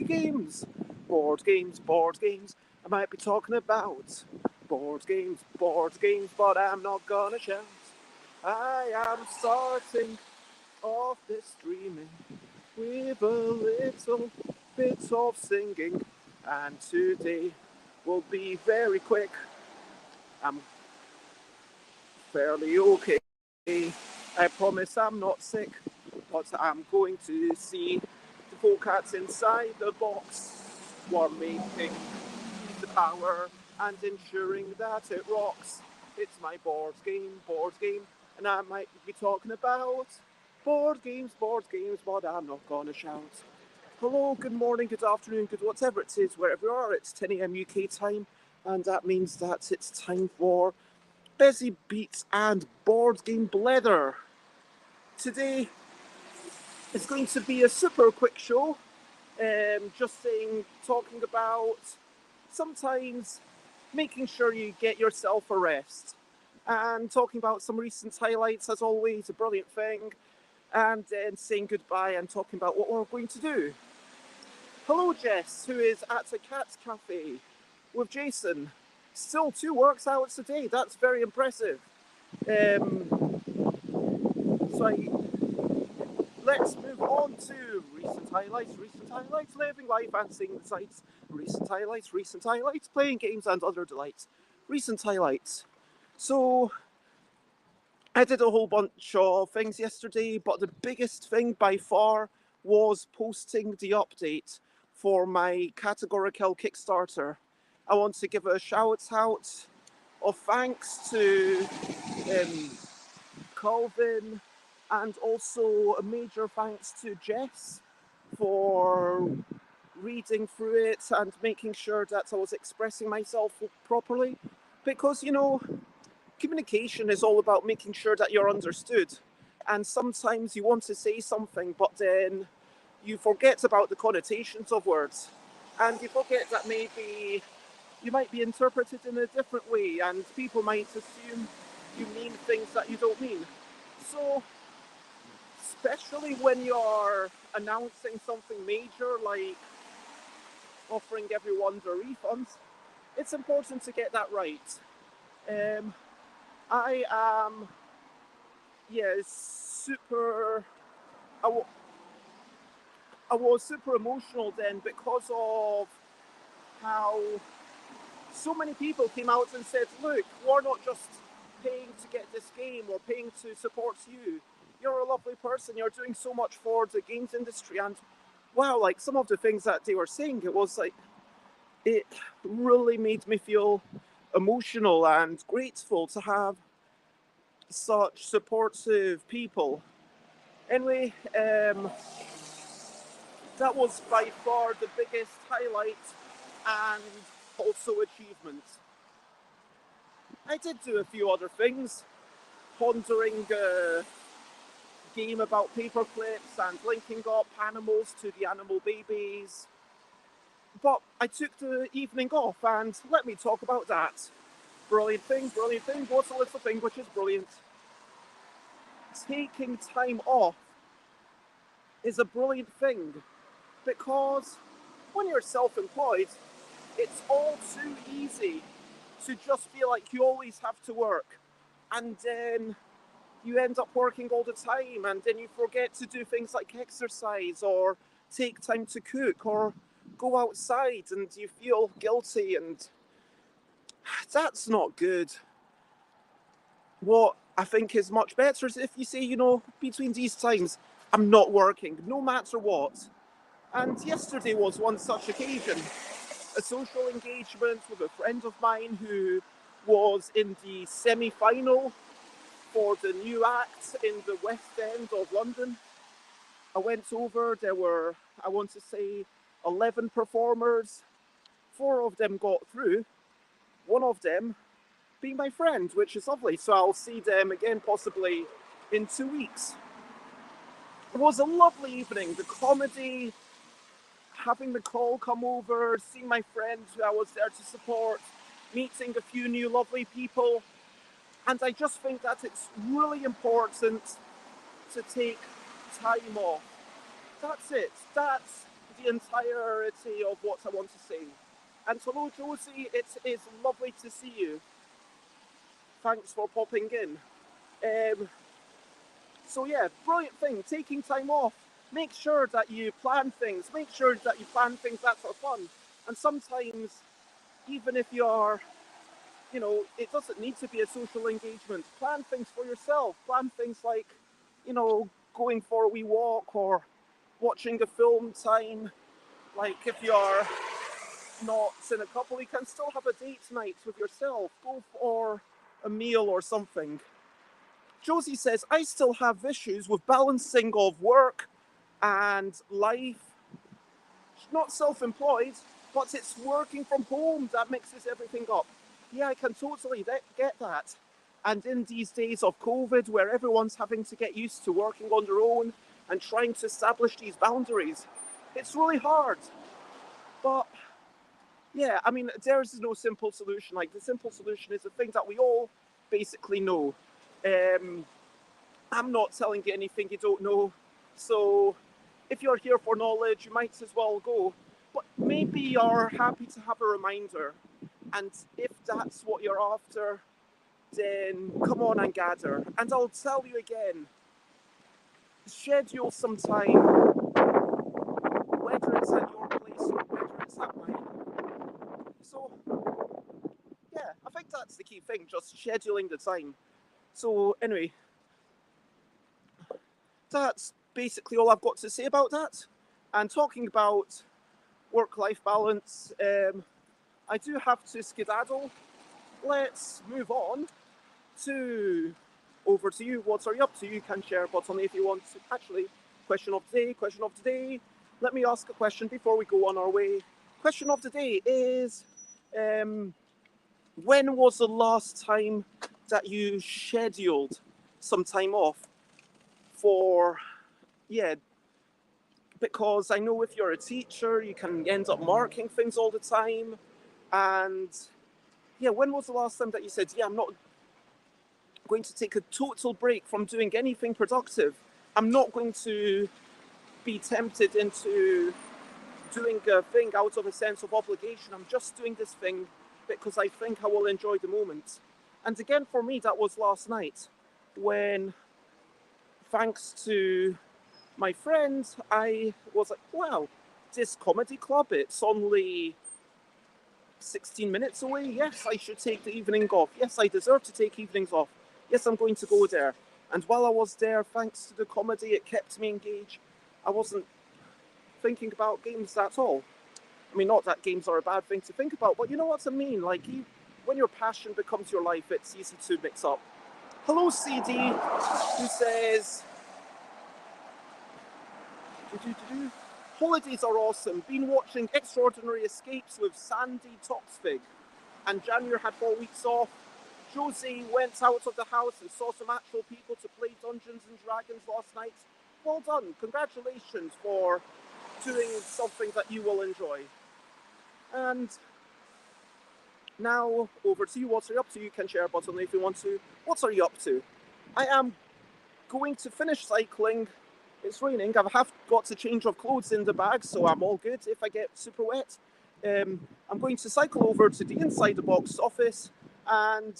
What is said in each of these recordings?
Games, board games, board games. I might be talking about board games, but I'm not gonna shout. I am starting off this dreaming with a little bit of singing, and today will be very quick. I'm fairly okay. I promise I'm not sick, but I'm going to see the four cats inside the box were making the power and ensuring that it rocks. It's my board game, and I might be talking about board games, but I'm not gonna shout. Hello, good morning, good afternoon, good whatever it is, wherever you are. It's 10 a.m. UK time, and that means that it's time for Busy Beats and Board Game Blether. Today is going to be a super quick show. Just saying, talking about sometimes making sure you get yourself a rest, and talking about some recent highlights, as always, a brilliant thing, and then saying goodbye and talking about what we're going to do. Hello, Jess, who is at a cat cafe with Jason. Still 2 workouts a day. That's very impressive. Um, let's move on to recent highlights, living life and seeing the sights, recent highlights, playing games and other delights, recent highlights. So, I did a whole bunch of things yesterday, but the biggest thing by far was posting the update for my Categorical Kickstarter. I want to give a shout out of thanks to um, Calvin, and also a major thanks to Jess for reading through it and making sure that I was expressing myself properly. Because, communication is all about making sure that you're understood. And sometimes you want to say something, but then you forget about the connotations of words. And you forget that maybe you might be interpreted in a different way, and people might assume you mean things that you don't mean. So, especially when you're announcing something major like offering everyone the refunds, it's important to get that right. Um, I am, yeah, super. I, w- I was super emotional then because of how so many people came out and said, look, we're not just paying to get this game or paying to support you. You're a lovely person. You're doing so much for the games industry. And wow, like some of the things that they were saying, it was like, it really made me feel emotional and grateful to have such supportive people. Anyway, that was by far the biggest highlight and also achievement. I did do a few other things, pondering a game about paperclips and linking up animals to the animal babies. But I took the evening off, and let me talk about that. Brilliant thing, brilliant thing. What's a little thing which is brilliant? Taking time off is a brilliant thing because when you're self employed, it's all too easy to just feel like you always have to work. And then you end up working all the time, and then you forget to do things like exercise or take time to cook or go outside, and you feel guilty, and that's not good. What I think is much better is if you say, between these times, I'm not working, no matter what. And yesterday was one such occasion. A social engagement with a friend of mine who was in the semi final for the new act in the West End of London. I went over, there were, I want to say, 11 performers. 4 of them got through, one of them being my friend, which is lovely. So I'll see them again possibly in 2 weeks. It was a lovely evening. The comedy having the call come over, seeing my friends who I was there to support, meeting a few new lovely people. And I just think that it's really important to take time off. That's it. That's the entirety of what I want to say. And hello, Josie. It is lovely to see you. Thanks for popping in. So yeah, brilliant thing. Taking time off. Make sure that you plan things. Make sure that you plan things that are fun. And sometimes, even if you're, it doesn't need to be a social engagement. Plan things for yourself. Plan things like, going for a wee walk or watching a film time. Like if you're not in a couple, you can still have a date night with yourself. Go for a meal or something. Josie says, I still have issues with balancing of work and life. Not self-employed, but it's working from home that mixes everything up. Yeah, I can totally get that. And in these days of COVID, where everyone's having to get used to working on their own and trying to establish these boundaries, it's really hard. But yeah, I mean, there's no simple solution. Like, the simple solution is a thing that we all basically know. I'm not telling you anything you don't know. So if you're here for knowledge, you might as well go. But maybe you're happy to have a reminder. And if that's what you're after, then come on and gather. And I'll tell you again, schedule some time, whether it's at your place or whether it's at mine. So, yeah, I think that's the key thing, just scheduling the time. So, anyway, that's basically all I've got to say about that. And talking about work-life balance, I do have to skedaddle. Let's move on to over to you. What are you up to? You can share what's on if you want to. Actually, question of the day. Let me ask a question before we go on our way. Question of the day is, when was the last time that you scheduled some time off for, because I know if you're a teacher, you can end up marking things all the time. And yeah, when was the last time that you said, I'm not going to take a total break from doing anything productive. I'm not going to be tempted into doing a thing out of a sense of obligation. I'm just doing this thing because I think I will enjoy the moment. And again, for me, that was last night when, thanks to my friend, I was like, wow, this comedy club, it's only 16 minutes away. Yes, I should take the evening off. Yes, I deserve to take evenings off. Yes, I'm going to go there. And while I was there, thanks to the comedy, it kept me engaged. I wasn't thinking about games at all. I mean, not that games are a bad thing to think about, but you know what I mean? Like, when your passion becomes your life, it's easy to mix up. Hello, CD, who says, holidays are awesome. Been watching Extraordinary Escapes with Sandy Toxvig. And January had 4 weeks off. Josie went out of the house and saw some actual people to play Dungeons and Dragons last night. Well done. Congratulations for doing something that you will enjoy. And now over to you. What are you up to? You can share a button if you want to. What are you up to? I am going to finish cycling. It's raining. I have got a change of clothes in the bag, so I'm all good if I get super wet. I'm going to cycle over to the Inside the Box office and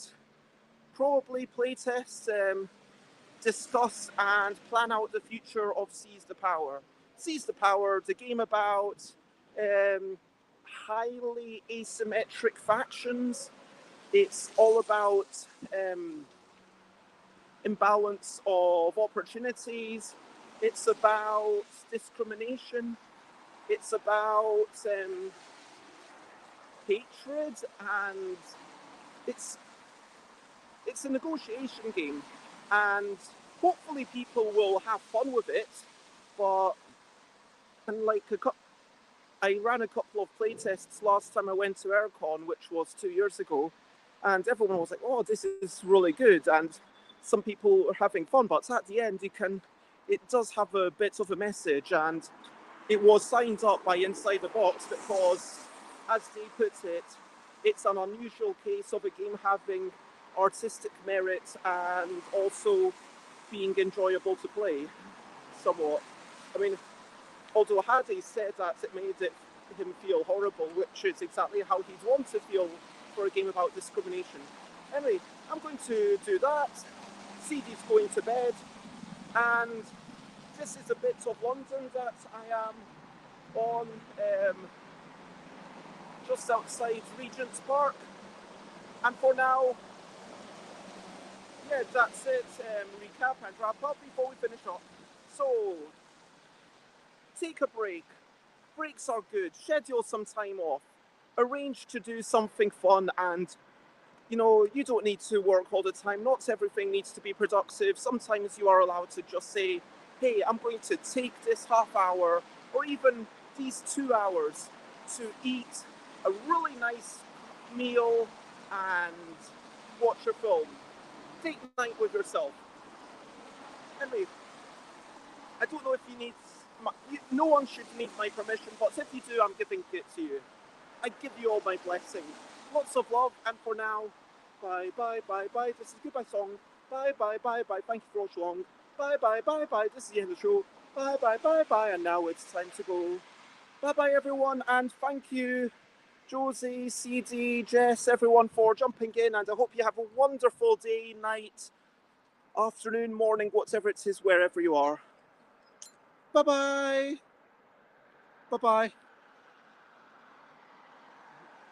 probably playtest, discuss and plan out the future of Seize the Power. Seize the Power, the game about highly asymmetric factions. It's all about imbalance of opportunities. It's about discrimination. It's about hatred, and it's a negotiation game. And hopefully people will have fun with it. But I ran a couple of playtests last time I went to Aircon, which was 2 years ago, and everyone was like, "Oh, this is really good," and some people are having fun. But at the end, it does have a bit of a message, and it was signed up by Inside the Box because, as they put it, it's an unusual case of a game having artistic merit and also being enjoyable to play, somewhat. I mean, although had he said that, it made him feel horrible, which is exactly how he'd want to feel for a game about discrimination. Anyway, I'm going to do that. CD's going to bed, and this is a bit of London that I am on, just outside Regent's Park. And for now, yeah, that's it. Recap and wrap up before we finish up. So, take a break. Breaks are good. Schedule some time off. Arrange to do something fun, and you don't need to work all the time. Not everything needs to be productive. Sometimes you are allowed to just say, hey, I'm going to take this half hour or even these 2 hours to eat a really nice meal and watch a film. Date night with yourself. Anyway, I don't know if you need no one should need my permission, but if you do, I'm giving it to you. I give you all my blessing. Lots of love, and for now, bye, bye, bye, bye. This is a goodbye song. Bye, bye, bye, bye. Thank you for watching along. Bye, bye, bye, bye. This is the end of the show. Bye, bye, bye, bye. And now it's time to go. Bye, bye, everyone, and thank you, Josie, CD, Jess, everyone, for jumping in, and I hope you have a wonderful day, night, afternoon, morning, whatever it is, wherever you are. Bye-bye. Bye-bye.